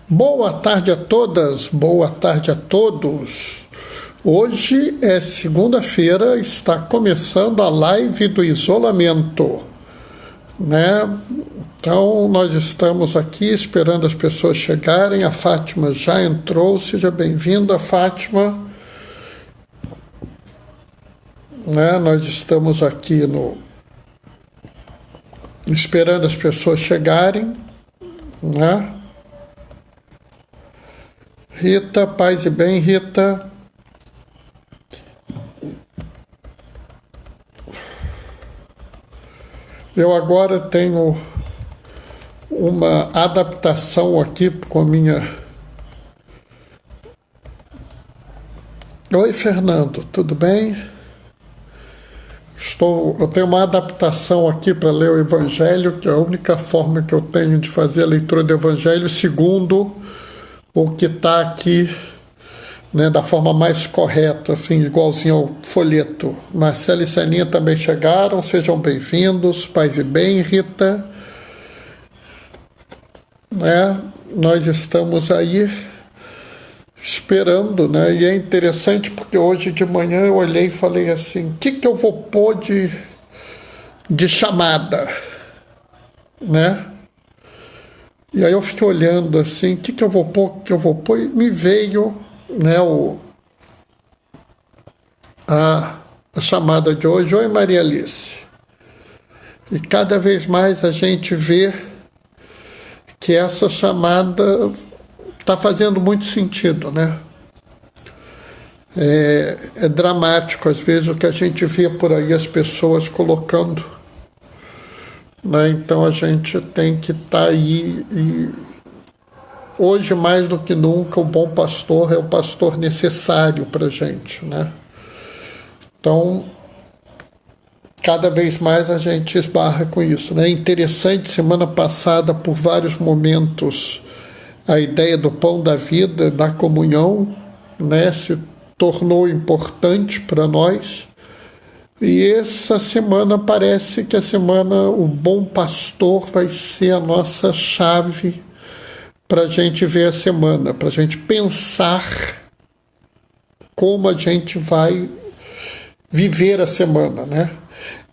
Boa tarde a todas, boa tarde a todos. Hoje é segunda-feira, está começando a live do isolamento, né? Então nós estamos aqui esperando as pessoas chegarem. A Fátima já entrou, seja bem-vinda, Fátima. Né? Nós estamos aqui esperando as pessoas chegarem, né? Rita, paz e bem, Rita. Eu agora tenho uma adaptação aqui com a minha... Oi, Fernando, tudo bem? Eu tenho uma adaptação aqui para ler o Evangelho, que é a única forma que eu tenho de fazer a leitura do Evangelho, segundo o que está aqui, né, da forma mais correta, assim, igualzinho ao folheto. Marcela e Celinha também chegaram, sejam bem-vindos, paz e bem, Rita. Né, nós estamos aí esperando, né, e é interessante porque hoje de manhã eu olhei e falei assim, o que eu vou pôr de chamada, né? E aí eu fiquei olhando assim, o que eu vou pôr, e me veio, né, a chamada de hoje. Oi, Maria Alice. E cada vez mais a gente vê que essa chamada está fazendo muito sentido, né? É dramático, às vezes, o que a gente vê por aí as pessoas colocando, né? Então a gente tem que estar aí e hoje mais do que nunca o bom pastor é o pastor necessário para a gente, né? Então cada vez mais a gente esbarra com isso, né? É interessante, semana passada, por vários momentos, a ideia do pão da vida, da comunhão, né, se tornou importante para nós. E essa semana parece que a semana o bom pastor vai ser a nossa chave para a gente ver a semana, para a gente pensar como a gente vai viver a semana, né?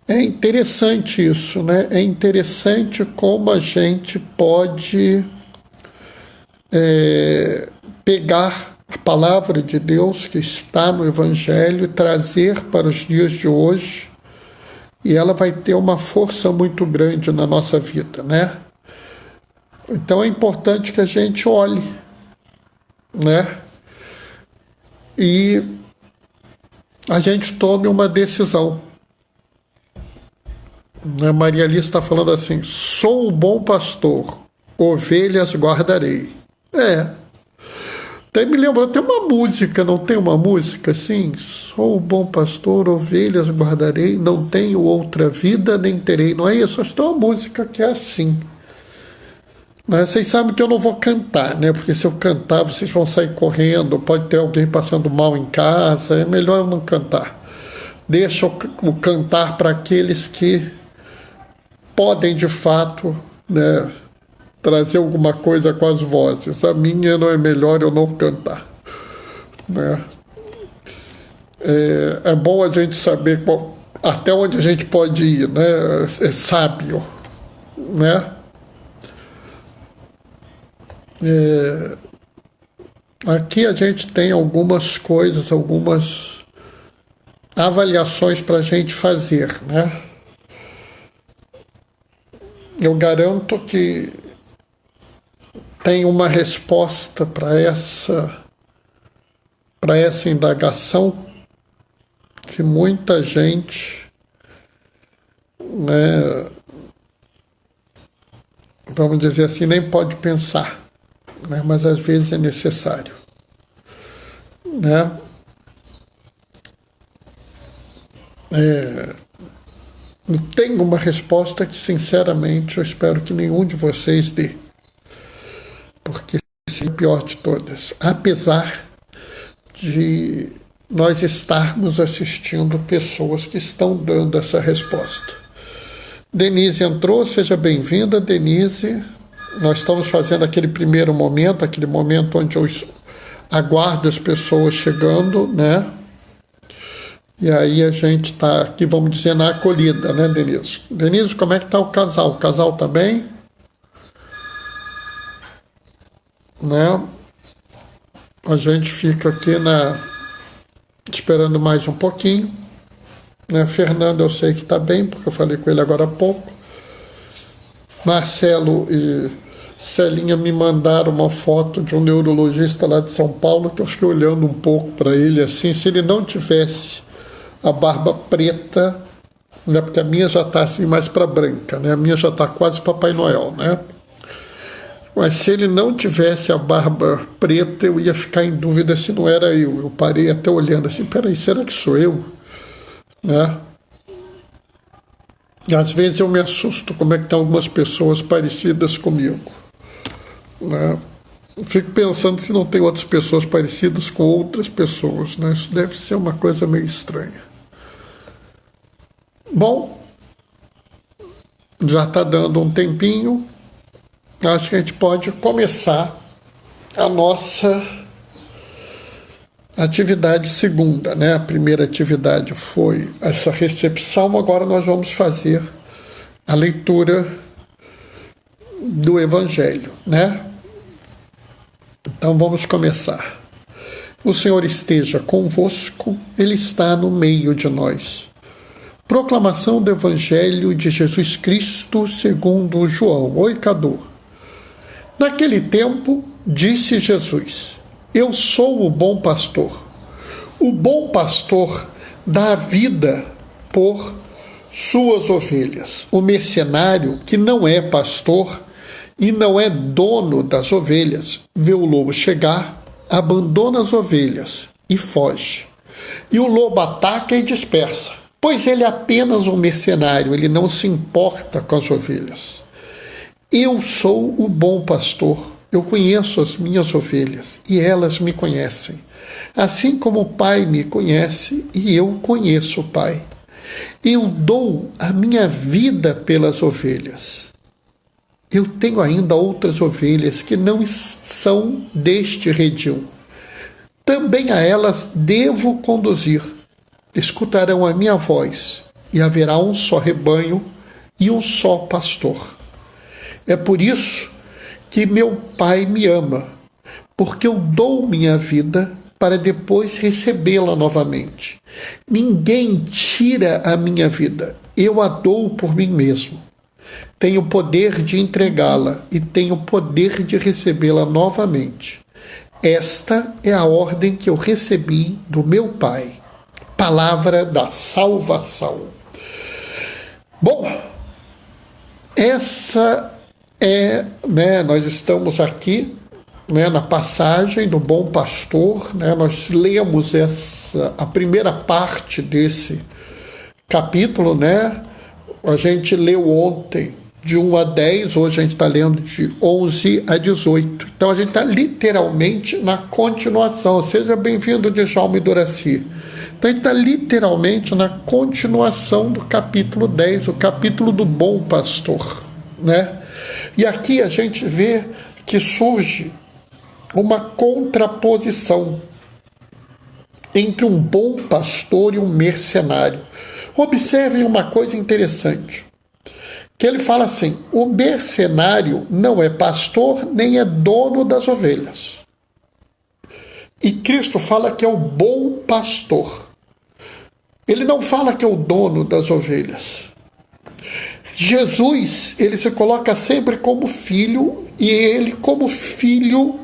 É interessante isso, né? É interessante como a gente pode pegar a palavra de Deus que está no Evangelho e trazer para os dias de hoje, e ela vai ter uma força muito grande na nossa vida, né? Então é importante que a gente olhe, né? E a gente tome uma decisão. A Maria Alice está falando assim, sou o bom pastor, ovelhas guardarei. Até me lembrou, tem uma música, não tem uma música assim? Sou o bom pastor, ovelhas guardarei, não tenho outra vida, nem terei. Não é isso? Acho que tem uma música que é assim. Mas vocês sabem que eu não vou cantar, né? Porque se eu cantar, vocês vão sair correndo, pode ter alguém passando mal em casa, é melhor eu não cantar. Deixa o cantar para aqueles que podem, de fato, né, trazer alguma coisa com as vozes. A minha não é melhor eu não cantar, né? É bom a gente saber até onde a gente pode ir, né? É sábio, né? Aqui a gente tem algumas coisas, algumas avaliações para a gente fazer, né? Eu garanto que tem uma resposta para essa indagação que muita gente, né, vamos dizer assim, nem pode pensar, né, mas às vezes é necessário, né? Tem uma resposta que, sinceramente, eu espero que nenhum de vocês dê, porque é a pior de todas, apesar de nós estarmos assistindo pessoas que estão dando essa resposta. Denise entrou, seja bem-vinda, Denise. Nós estamos fazendo aquele primeiro momento, aquele momento onde eu aguardo as pessoas chegando, né? E aí a gente está aqui, vamos dizer, na acolhida, né, Denise? Denise, como é que está o casal? O casal está bem? Né? A gente fica aqui esperando mais um pouquinho. Né? Fernando, eu sei que está bem, porque eu falei com ele agora há pouco. Marcelo e Celinha me mandaram uma foto de um neurologista lá de São Paulo, que eu fiquei olhando um pouco para ele assim, se ele não tivesse a barba preta, né, porque a minha já está assim mais para branca, né, a minha já está quase Papai Noel, né? Mas se ele não tivesse a barba preta, eu ia ficar em dúvida se não era eu. Eu parei até olhando assim, peraí, será que sou eu? Né? E às vezes eu me assusto como é que tem algumas pessoas parecidas comigo. Né? Fico pensando se não tem outras pessoas parecidas com outras pessoas. Né? Isso deve ser uma coisa meio estranha. Bom, já está dando um tempinho. Acho que a gente pode começar a nossa atividade segunda, né? A primeira atividade foi essa recepção, agora nós vamos fazer a leitura do Evangelho, né? Então vamos começar. O Senhor esteja convosco, Ele está no meio de nós. Proclamação do Evangelho de Jesus Cristo segundo João. Oi, Cadu. Naquele tempo, disse Jesus: Eu sou o bom pastor. O bom pastor dá a vida por suas ovelhas. O mercenário, que não é pastor e não é dono das ovelhas, vê o lobo chegar, abandona as ovelhas e foge. E o lobo ataca e dispersa, pois ele é apenas um mercenário, ele não se importa com as ovelhas. Eu sou o bom pastor, eu conheço as minhas ovelhas e elas me conhecem, assim como o Pai me conhece e eu conheço o Pai. Eu dou a minha vida pelas ovelhas. Eu tenho ainda outras ovelhas que não são deste redil. Também a elas devo conduzir. Escutarão a minha voz e haverá um só rebanho e um só pastor. É por isso que meu Pai me ama, porque eu dou minha vida para depois recebê-la novamente. Ninguém tira a minha vida, eu a dou por mim mesmo. Tenho o poder de entregá-la e tenho o poder de recebê-la novamente. Esta é a ordem que eu recebi do meu Pai. Palavra da salvação. Bom, essa nós estamos aqui, né, na passagem do Bom Pastor, né, nós lemos a primeira parte desse capítulo, né? A gente leu ontem de 1 a 10, hoje a gente está lendo de 11 a 18. Então a gente está literalmente na continuação. Seja bem-vindo, Djalma e Doraci. Então a gente está literalmente na continuação do capítulo 10, o capítulo do Bom Pastor, né? E aqui a gente vê que surge uma contraposição entre um bom pastor e um mercenário. Observem uma coisa interessante, que ele fala assim: o mercenário não é pastor nem é dono das ovelhas. E Cristo fala que é o bom pastor. Ele não fala que é o dono das ovelhas. Jesus, ele se coloca sempre como filho, e ele, como filho,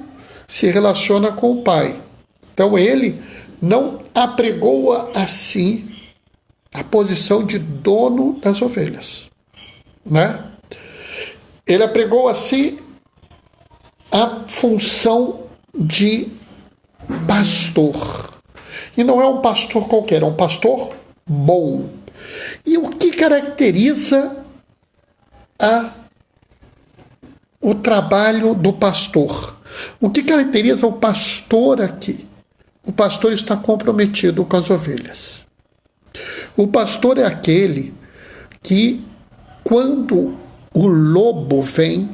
se relaciona com o Pai. Então ele não apregoa a si a posição de dono das ovelhas, né? Ele apregou a si a função de pastor. E não é um pastor qualquer, é um pastor bom. E o que caracteriza o trabalho do pastor? O que caracteriza o pastor aqui? O pastor está comprometido com as ovelhas. O pastor é aquele que, quando o lobo vem,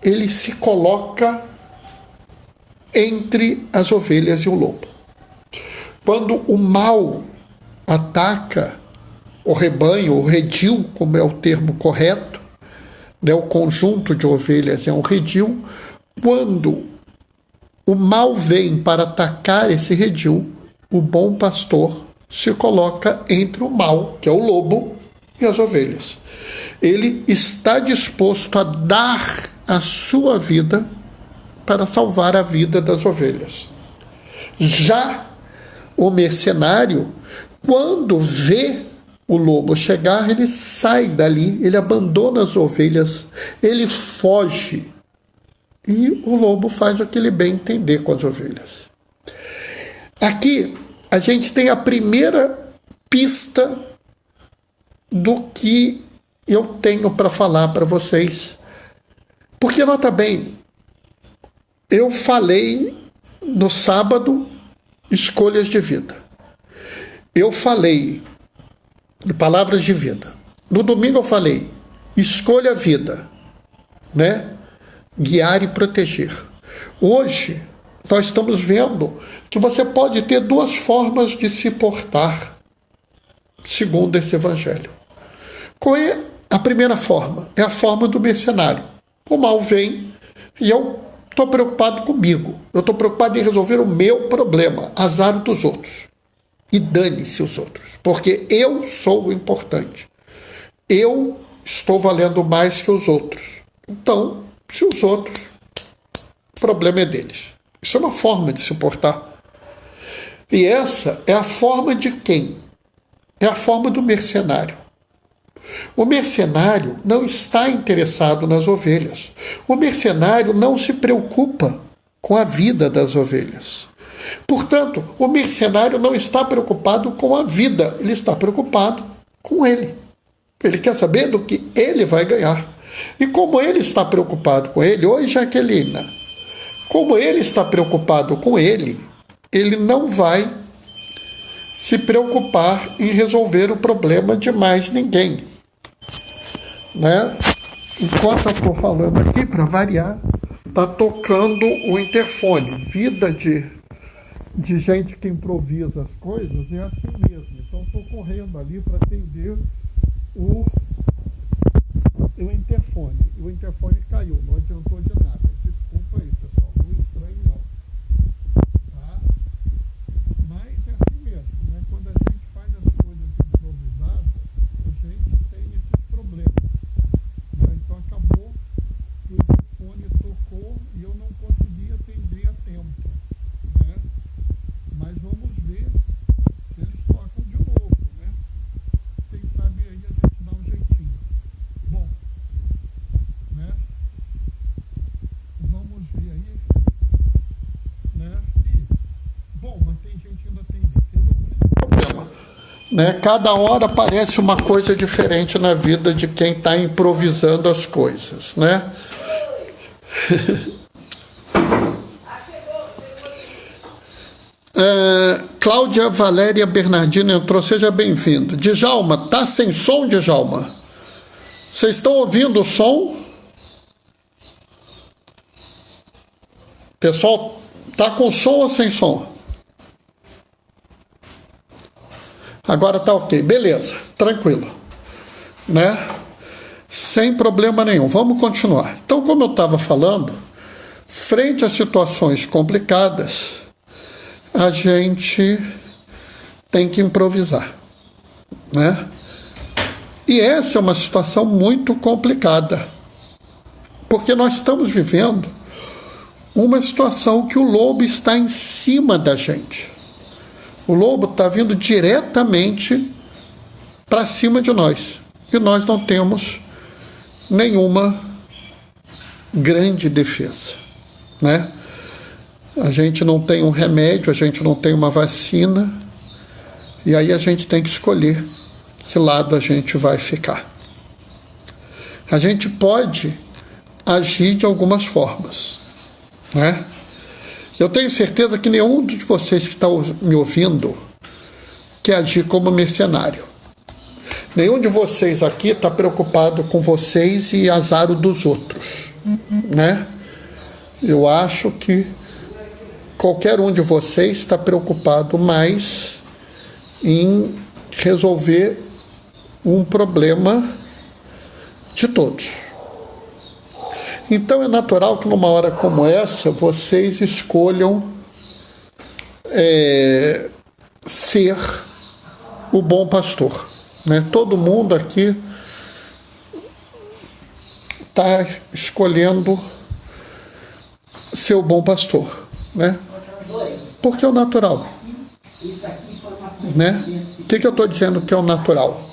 ele se coloca entre as ovelhas e o lobo. Quando o mal ataca o rebanho, o redil, como é o termo correto, né, o conjunto de ovelhas é um redil, quando o mal vem para atacar esse redil, o bom pastor se coloca entre o mal, que é o lobo, e as ovelhas. Ele está disposto a dar a sua vida para salvar a vida das ovelhas. Já o mercenário, quando vê o lobo chegar, ele sai dali, ele abandona as ovelhas, ele foge. E o lobo faz o que ele bem entender com as ovelhas. Aqui a gente tem a primeira pista do que eu tenho para falar para vocês. Porque, nota bem, eu falei no sábado escolhas de vida. Eu falei de palavras de vida. No domingo eu falei escolha a vida, né? Guiar e proteger. Hoje nós estamos vendo que você pode ter duas formas de se portar segundo esse evangelho. Qual é a primeira forma? É a forma do mercenário. O mal vem e eu estou preocupado comigo. Eu estou preocupado em resolver o meu problema, azar dos outros. E dane-se os outros, porque eu sou o importante. Eu estou valendo mais que os outros. Então, se os outros, o problema é deles. Isso é uma forma de se portar. E essa é a forma de quem? É a forma do mercenário. O mercenário não está interessado nas ovelhas. O mercenário não se preocupa com a vida das ovelhas. Portanto, o mercenário não está preocupado com a vida, ele está preocupado com ele. Ele quer saber do que ele vai ganhar. E como ele está preocupado com ele, oi Jaquelina, como ele está preocupado com ele, ele não vai se preocupar em resolver o problema de mais ninguém. Né? Enquanto eu estou falando aqui, para variar, está tocando o interfone. Vida de gente que improvisa as coisas é assim mesmo. Então estou correndo ali para atender o interfone. O interfone caiu, não adiantou de nada. Desculpa aí, pessoal, não estranho não. Tá? Mas é assim mesmo, né? Quando a gente faz as coisas improvisadas, a gente tem esses problemas. Né? Então acabou que o interfone tocou e eu não consegui atender a tempo. Né? Mas vamos ver se eles tocam de novo, né? Quem sabe aí a gente dá um jeitinho. Bom, né? Vamos ver aí, né? Bom, mas tem gente ainda tem problema, né? Cada hora parece uma coisa diferente na vida de quem está improvisando as coisas, né? Cláudia Valéria Bernardino entrou, seja bem-vindo. Djalma, tá sem som, Djalma? Vocês estão ouvindo o som? Pessoal, tá com som ou sem som? Agora tá ok, beleza, tranquilo, né? Sem problema nenhum, vamos continuar. Então, como eu estava falando, frente a situações complicadas, a gente tem que improvisar, né? E essa é uma situação muito complicada, porque nós estamos vivendo uma situação que o lobo está em cima da gente. O lobo está vindo diretamente para cima de nós, e nós não temos nenhuma grande defesa, né? A gente não tem um remédio, a gente não tem uma vacina, e aí a gente tem que escolher que lado a gente vai ficar. A gente pode agir de algumas formas, né? Eu tenho certeza que nenhum de vocês que está me ouvindo quer agir como mercenário. Nenhum de vocês aqui está preocupado com vocês e azar dos outros. né? Eu acho que qualquer um de vocês está preocupado mais em resolver um problema de todos. Então é natural que numa hora como essa vocês escolham ser o bom pastor, né? Todo mundo aqui está escolhendo ser o bom pastor, né? Porque é o natural, né? O que eu estou dizendo que é o natural?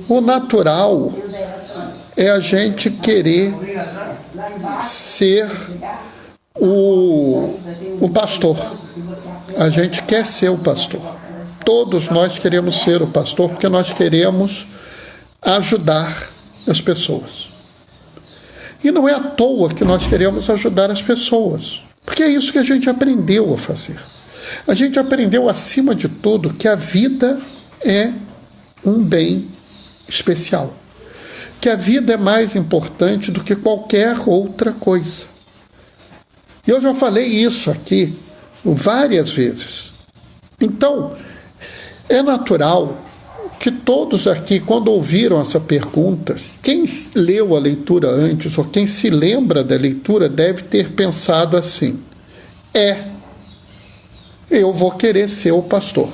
O natural é a gente querer ser o pastor. A gente quer ser o pastor. Todos nós queremos ser o pastor porque nós queremos ajudar as pessoas. E não é à toa que nós queremos ajudar as pessoas, porque é isso que a gente aprendeu a fazer. A gente aprendeu, acima de tudo, que a vida é um bem especial, que a vida é mais importante do que qualquer outra coisa. E eu já falei isso aqui várias vezes. Então, é natural que todos aqui, quando ouviram essa pergunta, quem leu a leitura antes ou quem se lembra da leitura deve ter pensado assim: eu vou querer ser o pastor.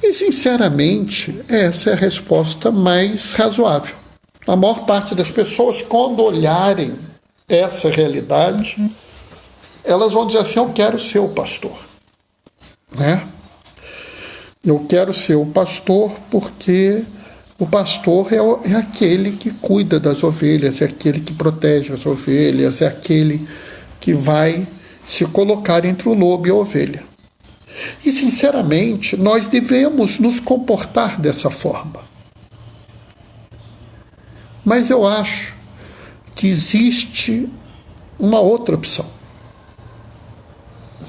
E, sinceramente, essa é a resposta mais razoável. A maior parte das pessoas, quando olharem essa realidade, elas vão dizer assim: eu quero ser o pastor, né? Eu quero ser o pastor porque o pastor é aquele que cuida das ovelhas, é aquele que protege as ovelhas, é aquele que vai se colocar entre o lobo e a ovelha. E, sinceramente, nós devemos nos comportar dessa forma. Mas eu acho que existe uma outra opção,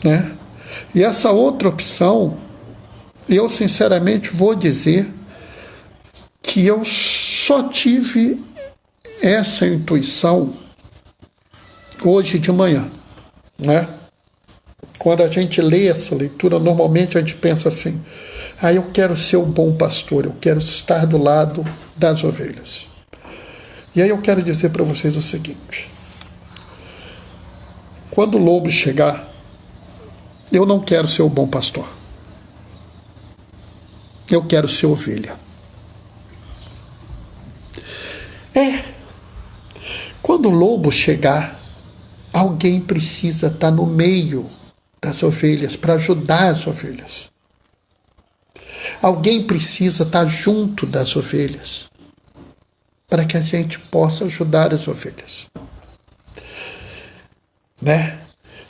né? E essa outra opção, eu sinceramente vou dizer que eu só tive essa intuição hoje de manhã, né? Quando a gente lê essa leitura, normalmente a gente pensa assim: eu quero ser o bom pastor, eu quero estar do lado das ovelhas. E aí eu quero dizer para vocês o seguinte: quando o lobo chegar, eu não quero ser o bom pastor. Eu quero ser ovelha. Quando o lobo chegar, alguém precisa estar no meio das ovelhas para ajudar as ovelhas. Alguém precisa estar junto das ovelhas para que a gente possa ajudar as ovelhas, né?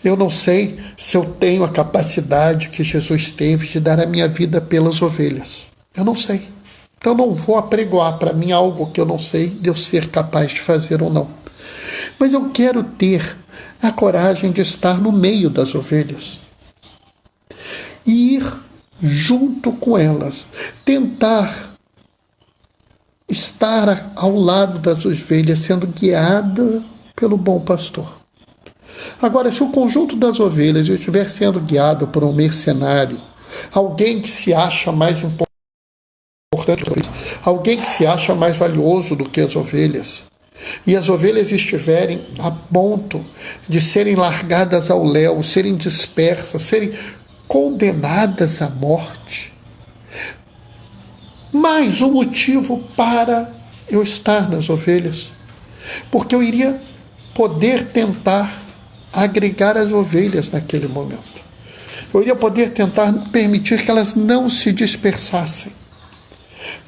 Eu não sei se eu tenho a capacidade que Jesus teve de dar a minha vida pelas ovelhas. Eu não sei. Então não vou apregoar para mim algo que eu não sei de eu ser capaz de fazer ou não. Mas eu quero ter a coragem de estar no meio das ovelhas e ir junto com elas, tentar estar ao lado das ovelhas, sendo guiada pelo bom pastor. Agora, se o conjunto das ovelhas estiver sendo guiado por um mercenário, alguém que se acha mais importante, alguém que se acha mais valioso do que as ovelhas, e as ovelhas estiverem a ponto de serem largadas ao léu, serem dispersas, serem condenadas à morte, mais um motivo para eu estar nas ovelhas, porque eu iria poder tentar agregar as ovelhas naquele momento. Eu iria poder tentar permitir que elas não se dispersassem,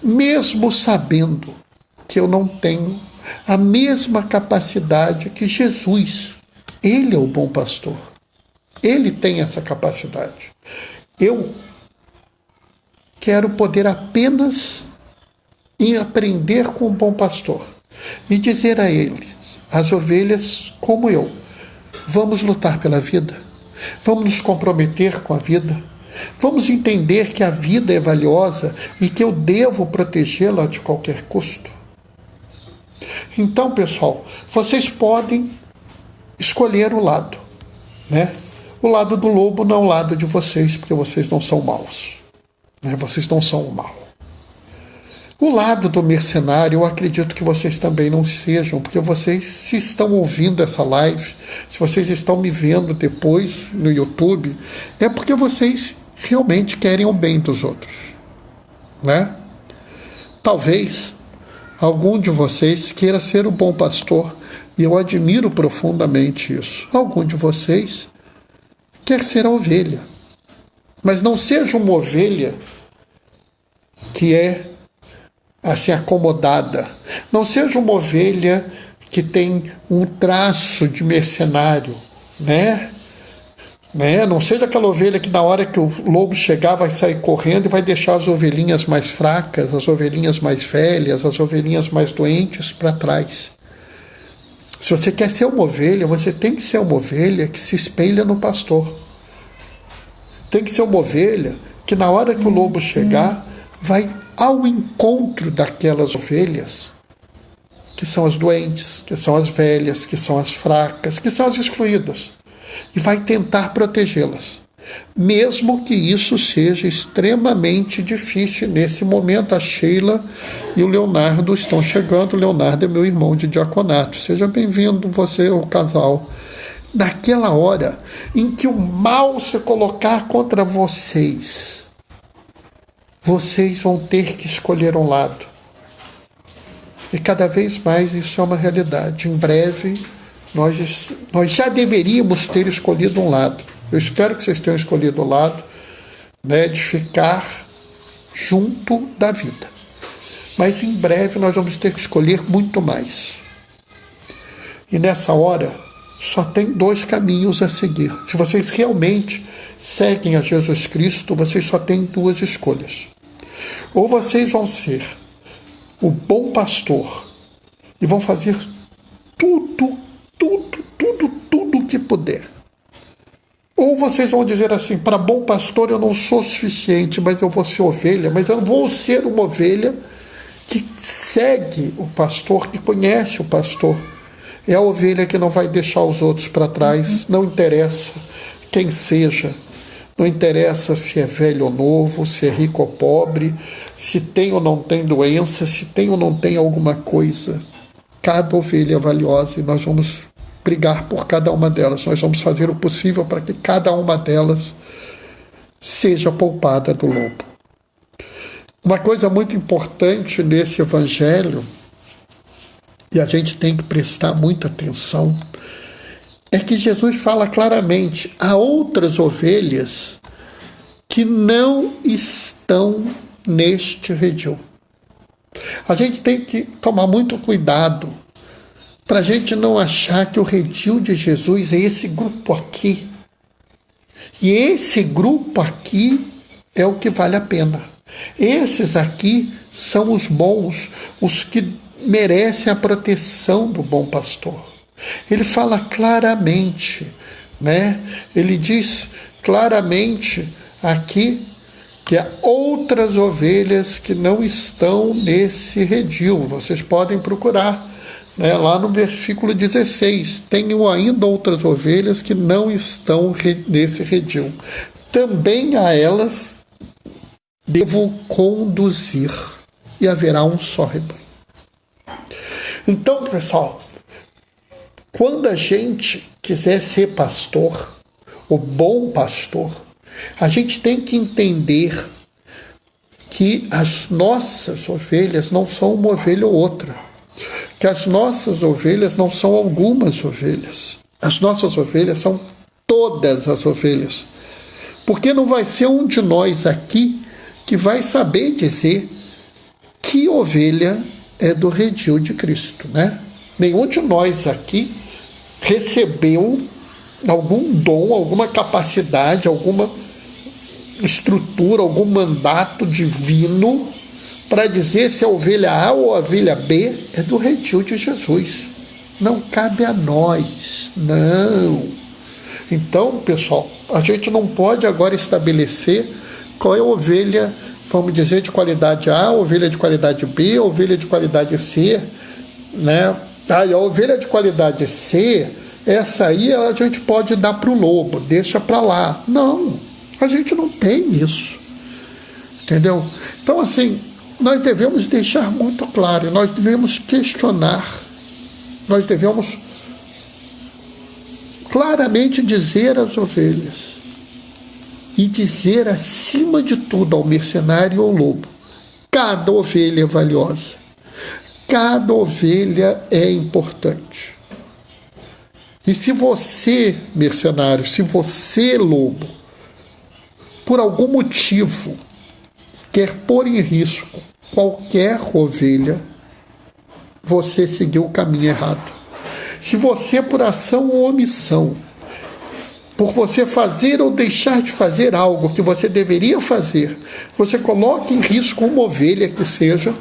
mesmo sabendo que eu não tenho a mesma capacidade que Jesus. Ele é o bom pastor. Ele tem essa capacidade. Eu quero poder apenas ir aprender com o bom pastor e dizer a ele, as ovelhas como eu, vamos lutar pela vida, vamos nos comprometer com a vida, vamos entender que a vida é valiosa e que eu devo protegê-la de qualquer custo. Então, pessoal, vocês podem escolher o lado, né? O lado do lobo não é o lado de vocês, porque vocês não são maus, né? Vocês não são o mal. O lado do mercenário, eu acredito que vocês também não sejam, porque vocês, se estão ouvindo essa live, se vocês estão me vendo depois no YouTube, é porque vocês realmente querem o bem dos outros, né? Talvez algum de vocês queira ser o bom pastor, e eu admiro profundamente isso. Algum de vocês quer ser a ovelha, mas não seja uma ovelha que é assim acomodada. Não seja uma ovelha que tem um traço de mercenário, né? Não seja aquela ovelha que na hora que o lobo chegar vai sair correndo e vai deixar as ovelhinhas mais fracas, as ovelhinhas mais velhas, as ovelhinhas mais doentes para trás. Se você quer ser uma ovelha, você tem que ser uma ovelha que se espelha no pastor. Tem que ser uma ovelha que na hora que o lobo chegar, vai ao encontro daquelas ovelhas que são as doentes, que são as velhas, que são as fracas, que são as excluídas, e vai tentar protegê-las. Mesmo que isso seja extremamente difícil. Nesse momento, a Sheila e o Leonardo estão chegando. O Leonardo é meu irmão de diaconato. Seja bem-vindo, você, o casal. Naquela hora em que o mal se colocar contra vocês, vocês vão ter que escolher um lado. E cada vez mais isso é uma realidade. Em breve, nós já deveríamos ter escolhido um lado. Eu espero que vocês tenham escolhido o lado, né, de ficar junto da vida. Mas em breve nós vamos ter que escolher muito mais. E nessa hora, só tem dois caminhos a seguir. Se vocês realmente seguem a Jesus Cristo, vocês só têm duas escolhas. Ou vocês vão ser o bom pastor e vão fazer tudo o que puder. Ou vocês vão dizer assim: para bom pastor eu não sou suficiente, mas eu vou ser ovelha, mas eu não vou ser uma ovelha que segue o pastor, que conhece o pastor. É a ovelha que não vai deixar os outros para trás, não interessa quem seja, não interessa se é velho ou novo, se é rico ou pobre, se tem ou não tem doença, se tem ou não tem alguma coisa. Cada ovelha é valiosa e nós vamos brigar por cada uma delas. Nós vamos fazer o possível para que cada uma delas seja poupada do lobo. Uma coisa muito importante nesse evangelho, e a gente tem que prestar muita atenção, é que Jesus fala claramente: há outras ovelhas que não estão neste redil. A gente tem que tomar muito cuidado para a gente não achar que o redil de Jesus é esse grupo aqui. E esse grupo aqui é o que vale a pena. Esses aqui são os bons, os que merecem a proteção do bom pastor. Ele fala claramente, né? Ele diz claramente aqui que há outras ovelhas que não estão nesse redil. Vocês podem procurar, né, lá no versículo 16. Tenho ainda outras ovelhas que não estão nesse redil. Também a elas devo conduzir, e haverá um só rebanho. Então, pessoal, quando a gente quiser ser pastor, o bom pastor, a gente tem que entender que as nossas ovelhas não são uma ovelha ou outra, que as nossas ovelhas não são algumas ovelhas. As nossas ovelhas são todas as ovelhas, porque não vai ser um de nós aqui que vai saber dizer que ovelha é do redil de Cristo, né? Nenhum de nós aqui recebeu algum dom, alguma capacidade, alguma estrutura, algum mandato divino para dizer se a ovelha A ou a ovelha B é do redil de Jesus. Não cabe a nós, não. Então, pessoal, a gente não pode agora estabelecer qual é a ovelha, vamos dizer, de qualidade A, a ovelha de qualidade B, a ovelha de qualidade C, né? A ovelha de qualidade C essa aí a gente pode dar para o lobo, deixa para lá. Não, a gente não tem isso, entendeu? Então, assim, nós devemos deixar muito claro, nós devemos questionar, nós devemos claramente dizer às ovelhas e dizer acima de tudo ao mercenário e ao lobo: cada ovelha é valiosa, cada ovelha é importante. E se você, mercenário, se você, lobo, por algum motivo quer pôr em risco qualquer ovelha, você seguiu o caminho errado. Se você, por ação ou omissão, por você fazer ou deixar de fazer algo que você deveria fazer, você coloca em risco uma ovelha que seja,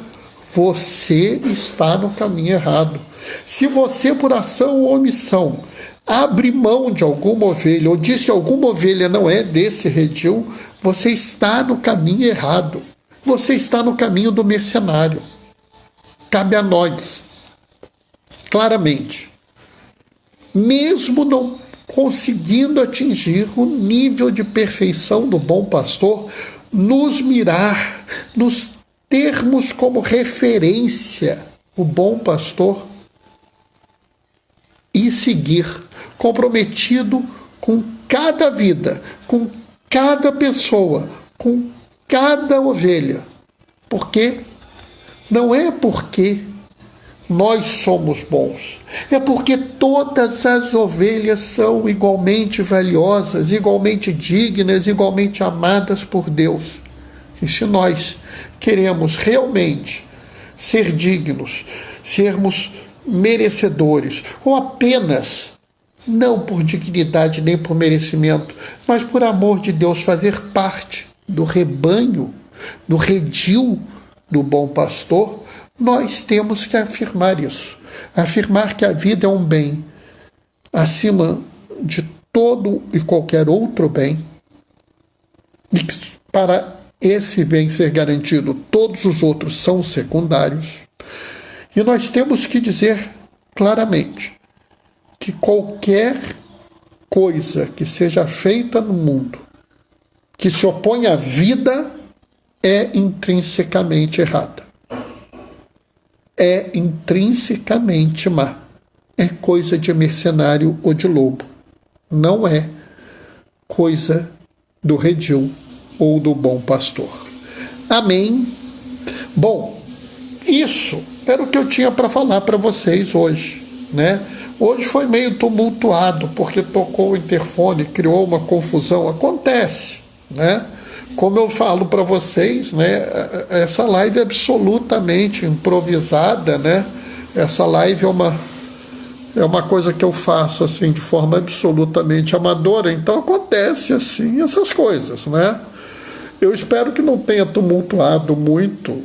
você está no caminho errado. Se você, por ação ou omissão, abre mão de alguma ovelha ou diz que alguma ovelha não é desse redil, você está no caminho errado. Você está no caminho do mercenário. Cabe a nós, claramente, mesmo não conseguindo atingir o nível de perfeição do bom pastor, nos mirar, nos termos como referência o bom pastor e seguir, comprometido com cada vida, com cada pessoa, com cada ovelha. Porque não é porque nós somos bons, é porque todas as ovelhas são igualmente valiosas, igualmente dignas, igualmente amadas por Deus. E se nós queremos realmente ser dignos, sermos merecedores, ou apenas, não por dignidade nem por merecimento, mas por amor de Deus, fazer parte do rebanho, do redil do bom pastor, nós temos que afirmar isso. Afirmar que a vida é um bem acima de todo e qualquer outro bem, e que para esse bem ser garantido, todos os outros são secundários. E nós temos que dizer claramente que qualquer coisa que seja feita no mundo que se opõe à vida é intrinsecamente errada. É intrinsecamente má. É coisa de mercenário ou de lobo. Não é coisa do redil ou do bom pastor. Amém? Bom, isso era o que eu tinha para falar para vocês hoje, né? Hoje foi meio tumultuado, porque tocou o interfone, criou uma confusão. Acontece, né? Como eu falo para vocês, né? Essa live é absolutamente improvisada, né? Essa live é uma coisa que eu faço assim de forma absolutamente amadora, então acontece assim essas coisas, né? Eu espero que não tenha tumultuado muito,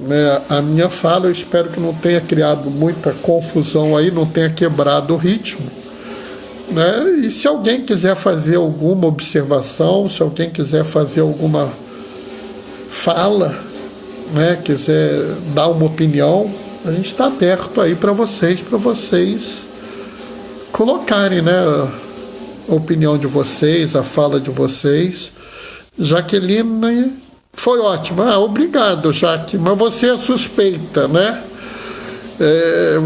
né, a minha fala, eu espero que não tenha criado muita confusão aí, não tenha quebrado o ritmo, né? E se alguém quiser fazer alguma observação, se alguém quiser fazer alguma fala, né, quiser dar uma opinião, a gente está aberto aí para vocês colocarem, né, a opinião de vocês, a fala de vocês. Jaqueline, foi ótimo. Obrigado, Jaque, mas você é suspeita, né?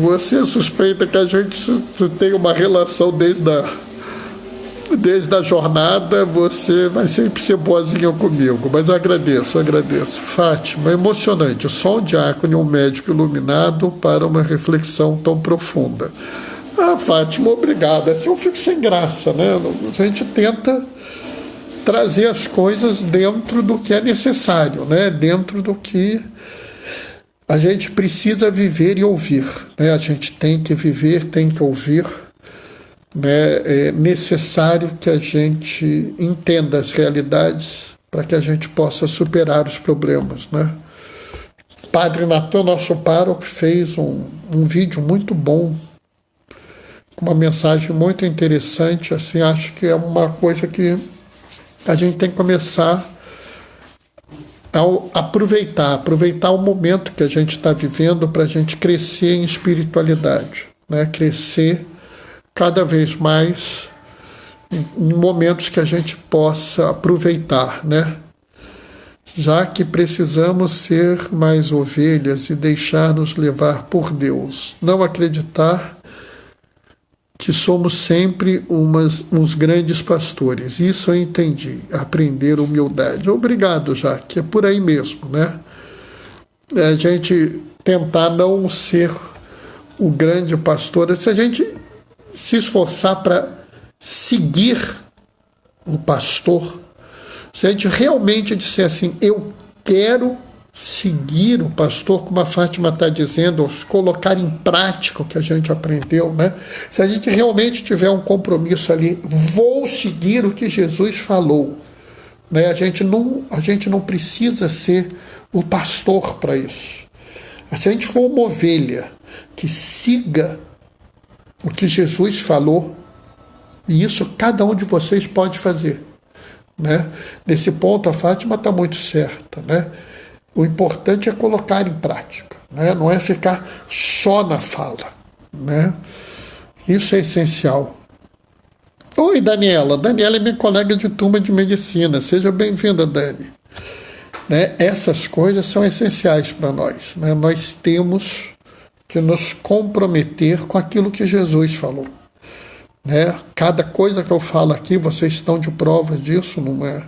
Você é suspeita que a gente tem uma relação desde a jornada, você vai sempre ser boazinha comigo, mas eu agradeço. Fátima, emocionante, só um diácono e um médico iluminado para uma reflexão tão profunda. Fátima, obrigado. Assim eu fico sem graça, né? A gente tenta trazer as coisas dentro do que é necessário, né? Dentro do que a gente precisa viver e ouvir, né? A gente tem que viver, tem que ouvir, né? É necessário que a gente entenda as realidades para que a gente possa superar os problemas, né? Padre Natan, nosso pároco, fez um vídeo muito bom, com uma mensagem muito interessante, assim, acho que é uma coisa que a gente tem que começar a aproveitar o momento que a gente está vivendo para a gente crescer em espiritualidade, né? Crescer cada vez mais em momentos que a gente possa aproveitar, né? Já que precisamos ser mais ovelhas e deixar-nos levar por Deus. Não acreditar que somos sempre uns grandes pastores. Isso eu entendi. Aprender humildade. Obrigado, Jaque. É por aí mesmo, né? É a gente tentar não ser o grande pastor. Se a gente se esforçar para seguir o pastor, se a gente realmente disser assim, eu quero seguir o pastor, como a Fátima está dizendo, colocar em prática o que a gente aprendeu, né? Se a gente realmente tiver um compromisso ali, vou seguir o que Jesus falou, né? A gente não precisa ser o pastor para isso. Se a gente for uma ovelha que siga o que Jesus falou, e isso cada um de vocês pode fazer, né? Nesse ponto a Fátima está muito certa, né? O importante é colocar em prática, né? Não é ficar só na fala, né? Isso é essencial. Oi, Daniela. Daniela é minha colega de turma de medicina. Seja bem-vinda, Dani. Né? Essas coisas são essenciais para nós, né? Nós temos que nos comprometer com aquilo que Jesus falou, né? Cada coisa que eu falo aqui, vocês estão de prova disso, não é?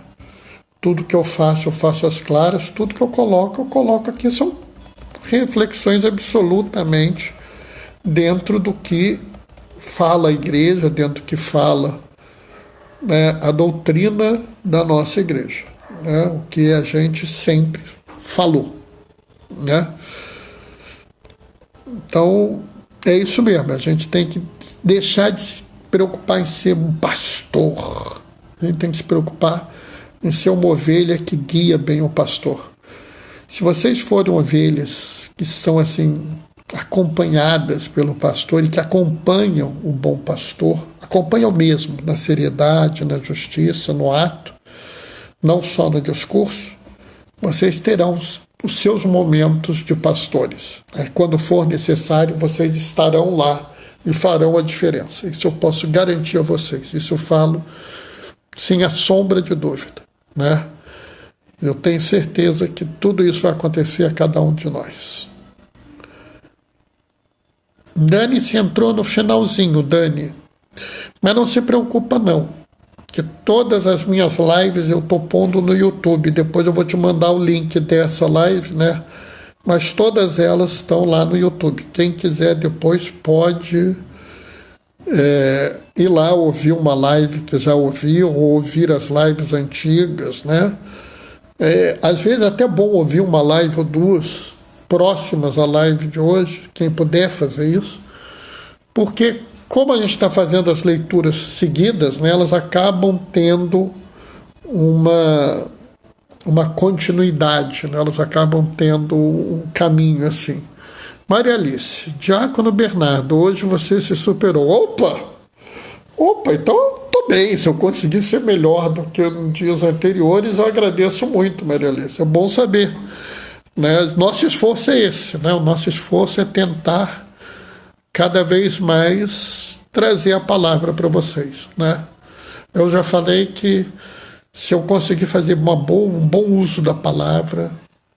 Tudo que eu faço às claras, tudo que eu coloco aqui, são reflexões absolutamente dentro do que fala a igreja, dentro do que fala, né, a doutrina da nossa igreja, né, o que a gente sempre falou, né? Então, é isso mesmo, a gente tem que deixar de se preocupar em ser um pastor, a gente tem que se preocupar em ser uma ovelha que guia bem o pastor. Se vocês forem ovelhas que são assim acompanhadas pelo pastor e que acompanham o bom pastor, acompanham mesmo na seriedade, na justiça, no ato, não só no discurso, vocês terão os seus momentos de pastores. Quando for necessário, vocês estarão lá e farão a diferença. Isso eu posso garantir a vocês. Isso eu falo sem a sombra de dúvida, né? Eu tenho certeza que tudo isso vai acontecer a cada um de nós. Dani se entrou no finalzinho, Dani. Mas não se preocupa não, que todas as minhas lives eu estou pondo no YouTube. Depois eu vou te mandar o link dessa live, né? Mas todas elas estão lá no YouTube. Quem quiser depois pode ir lá ouvir uma live que já ouviu, ou ouvir as lives antigas, né? Às vezes é até bom ouvir uma live ou duas próximas à live de hoje, quem puder fazer isso, porque como a gente está fazendo as leituras seguidas, né, elas acabam tendo uma continuidade, né, elas acabam tendo um caminho assim. Maria Alice, Diácono Bernardo, hoje você se superou. Opa, então estou bem. Se eu conseguir ser melhor do que nos dias anteriores, eu agradeço muito, Maria Alice. É bom saber, né? Nosso esforço é esse, né? O nosso esforço é tentar cada vez mais trazer a palavra para vocês, né? Eu já falei que se eu conseguir fazer um bom uso da palavra,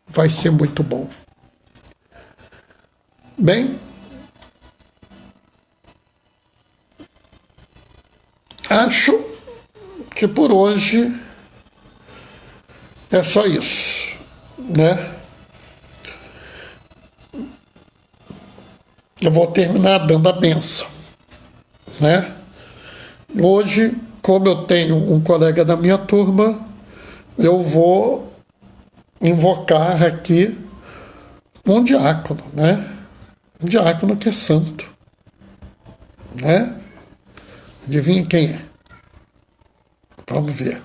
vai ser muito bom. Bem, acho que por hoje é só isso, né? Eu vou terminar dando a bênção, né? Hoje, como eu tenho um colega da minha turma, eu vou invocar aqui um diácono, né? Um diácono que é santo, né? Adivinha quem é? Vamos ver.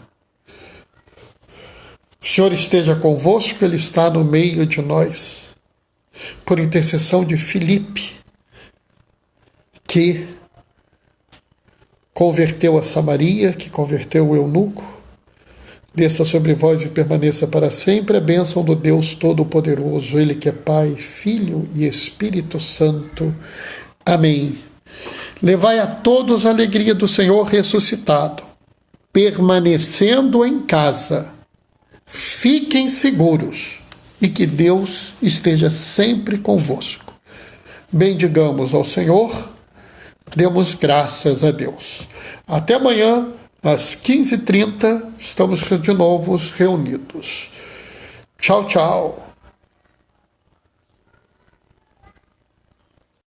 O Senhor esteja convosco, Ele está no meio de nós. Por intercessão de Filipe, que converteu a Samaria, que converteu o eunuco, desça sobre vós e permaneça para sempre a bênção do Deus Todo-Poderoso, Ele que é Pai, Filho e Espírito Santo. Amém. Levai a todos a alegria do Senhor ressuscitado, permanecendo em casa. Fiquem seguros e que Deus esteja sempre convosco. Bendigamos ao Senhor, demos graças a Deus. Até amanhã, às 15h30, estamos de novo reunidos. Tchau, tchau.